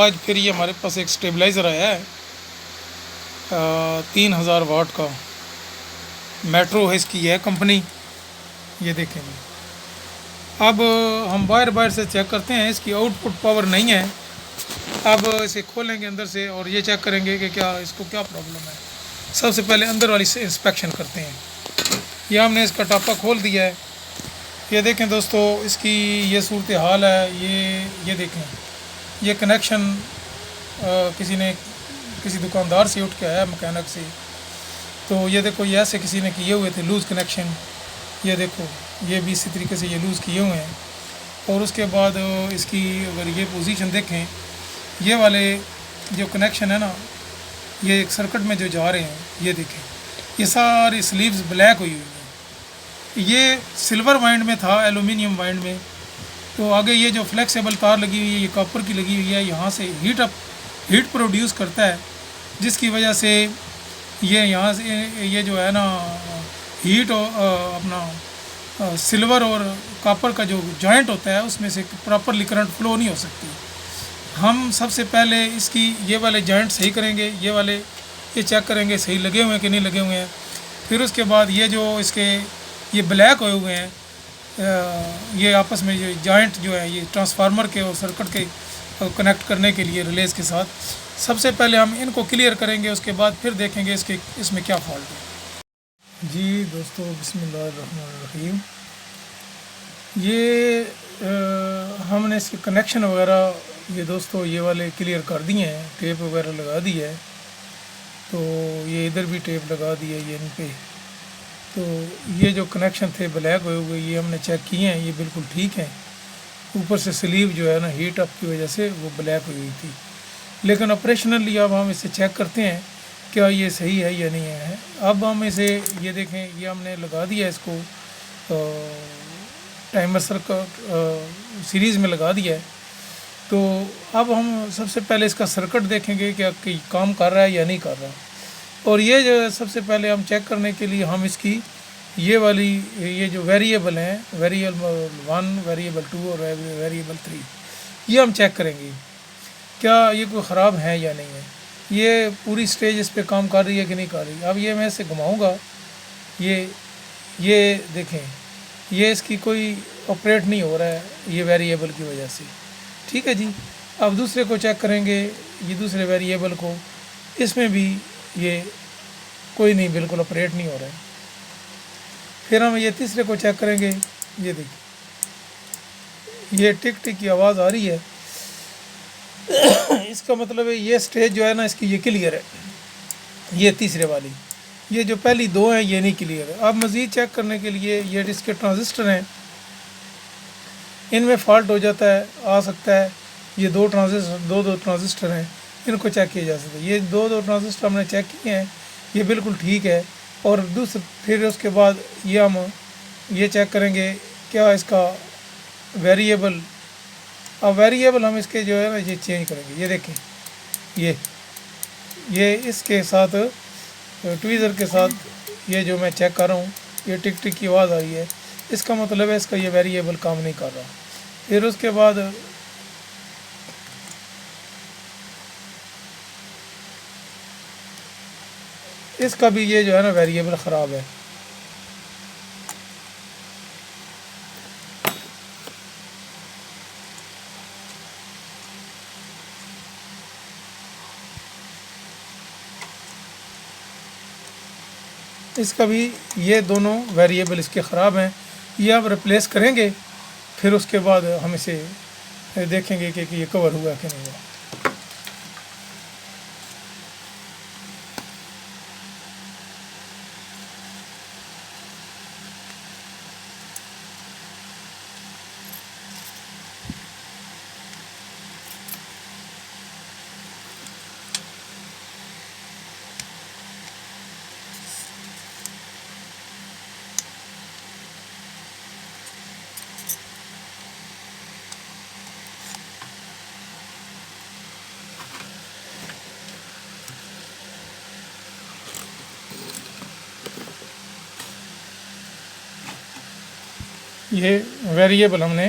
आज फिर ये हमारे पास एक स्टेबलाइज़र आया है 3000 वाट का। मेट्रो है इसकी, है कंपनी। ये देखेंगे। अब हम बाहर बाहर से चेक करते हैं, इसकी आउटपुट पावर नहीं है। अब इसे खोलेंगे अंदर से और ये चेक करेंगे कि क्या इसको क्या प्रॉब्लम है। सबसे पहले अंदर वाली से इंस्पेक्शन करते हैं। ये हमने इसका टापा खोल दिया है। ये देखें दोस्तों, इसकी ये सूरत हाल है। ये देखें, ये कनेक्शन किसी ने किसी दुकानदार से उठ के आया, मैकेनिक से। तो ये देखो, ये ऐसे किसी ने किए हुए थे लूज़ कनेक्शन। ये देखो, ये भी इसी तरीके से ये लूज़ किए हुए हैं। और उसके बाद इसकी अगर ये पोजीशन देखें, ये वाले जो कनेक्शन है ना, ये एक सर्किट में जो जा रहे हैं, ये देखें, ये सारी स्लीव्स ब्लैक हुई हुई हैं। ये सिल्वर वाइंड में था, एलुमिनियम वाइंड में। तो आगे ये जो फ्लेक्सिबल तार लगी हुई है, ये कॉपर की लगी हुई है। यहाँ से हीट प्रोड्यूस करता है, जिसकी वजह से ये यहाँ से ये जो है ना हीट अपना सिल्वर और कॉपर का जो जॉइंट होता है, उसमें से प्रॉपरली करंट फ्लो नहीं हो सकती। हम सबसे पहले इसकी ये वाले जॉइंट सही करेंगे, ये चेक करेंगे सही लगे हुए हैं कि नहीं लगे हुए हैं। फिर उसके बाद ये जो इसके ये ब्लैक हुए हुए हैं, ये आपस में ये जॉइंट जो है, ये ट्रांसफार्मर के और सर्किट के कनेक्ट करने के लिए रिलेज़ के साथ। सबसे पहले हम इनको क्लियर करेंगे, उसके बाद फिर देखेंगे इसमें क्या फॉल्ट है। जी दोस्तों, बिस्मिल्लाहिर्रहमानिर्रहीम। ये हमने इसके कनेक्शन वगैरह ये दोस्तों ये वाले क्लियर कर दिए हैं, टेप वगैरह लगा दी है। तो ये इधर भी टेप लगा दी है ये इन पे। तो ये जो कनेक्शन थे ब्लैक हुए हुए, ये हमने चेक किए हैं, ये बिल्कुल ठीक हैं। ऊपर से स्लीव जो है ना, हीट अप की वजह से वो ब्लैक हुई थी। लेकिन ऑपरेशनली अब हम इसे चेक करते हैं क्या ये सही है या नहीं है। अब हम इसे ये देखें, ये हमने लगा दिया इसको टाइमर सर्किट सीरीज़ में लगा दिया है। तो अब हम सबसे पहले इसका सर्किट देखेंगे क्या कि काम कर रहा है या नहीं कर रहा। और ये जो सबसे पहले हम चेक करने के लिए हम इसकी ये वाली ये जो वेरिएबल हैं, वेरिएबल 1, वेरिएबल 2 और वेरिएबल 3, ये हम चेक करेंगे क्या ये कोई ख़राब है या नहीं है। ये पूरी स्टेज इस पे काम कर रही है कि नहीं कर रही। अब ये मैं इसे घुमाऊँगा, ये देखें, ये इसकी कोई ऑपरेट नहीं हो रहा है, ये वेरिएबल की वजह से। ठीक है जी। अब दूसरे को चेक करेंगे, ये दूसरे वेरिएबल को, इसमें भी ये कोई नहीं, बिल्कुल ऑपरेट नहीं हो रहा है। फिर हम ये तीसरे को चेक करेंगे, ये देखिए, ये टिक टिक की आवाज़ आ रही है। इसका मतलब है ये स्टेज जो है ना इसकी, ये क्लियर है। ये तीसरे वाली, ये जो पहली दो हैं ये नहीं क्लियर है। अब मज़ीद चेक करने के लिए ये इसके ट्रांजिस्टर हैं, इनमें फॉल्ट हो जाता है, आ सकता है। ये दो ट्रांजिस्टर हैं, इनको चेक किया जा सकता है। ये दो ट्रांजिस्टर हमने चेक किए हैं, ये बिल्कुल ठीक है। और फिर उसके बाद ये हम ये चेक करेंगे क्या इसका वेरिएबल। अब वेरिएबल हम इसके जो है ना ये चेंज करेंगे। ये देखें, ये इसके साथ ट्वीज़र के साथ ये जो मैं चेक कर रहा हूँ, ये टिक टिक की आवाज़ आ रही है। इसका मतलब है इसका ये वेरिएबल काम नहीं कर रहा। फिर उसके बाद इसका भी ये जो है ना वेरिएबल ख़राब है। इसका भी ये दोनों वेरिएबल इसके ख़राब हैं, ये अब रिप्लेस करेंगे। फिर उसके बाद हम इसे देखेंगे कि ये कवर हुआ कि नहीं हुआ। ये वेरिएबल हमने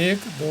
1 2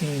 3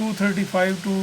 235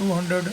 202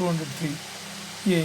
203.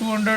200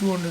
200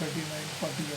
39 40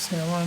7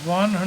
24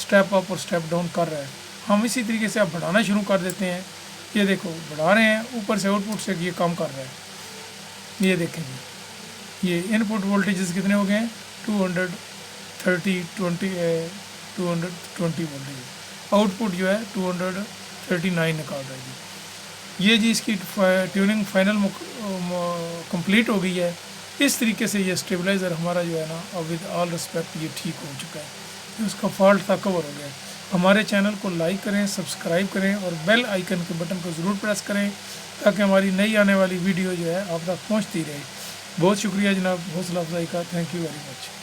स्टेप अप और स्टेप डाउन कर रहा है। हम इसी तरीके से आप बढ़ाना शुरू कर देते हैं। ये देखो बढ़ा रहे हैं, ऊपर से आउटपुट से ये काम कर रहा है। ये देखें जी, ये इनपुट वोल्टेजेस कितने हो गए हैं 220 वोल्टेज, आउटपुट जो है 239 निकाल रहा है जी। ये जी इसकी ट्यूनिंग फाइनल कंप्लीट हो गई है। इस तरीके से ये स्टेबलाइज़र हमारा जो है ना अब विद ऑल रिस्पेक्ट ये ठीक हो चुका है, ये उसका फॉल्ट था कवर हो गया। हमारे चैनल को लाइक करें, सब्सक्राइब करें और बेल आइकन के बटन को ज़रूर प्रेस करें ताकि हमारी नई आने वाली वीडियो जो है आप तक पहुंचती रहे। बहुत शुक्रिया जनाब हौसला अफजाई का, थैंक यू वेरी मच।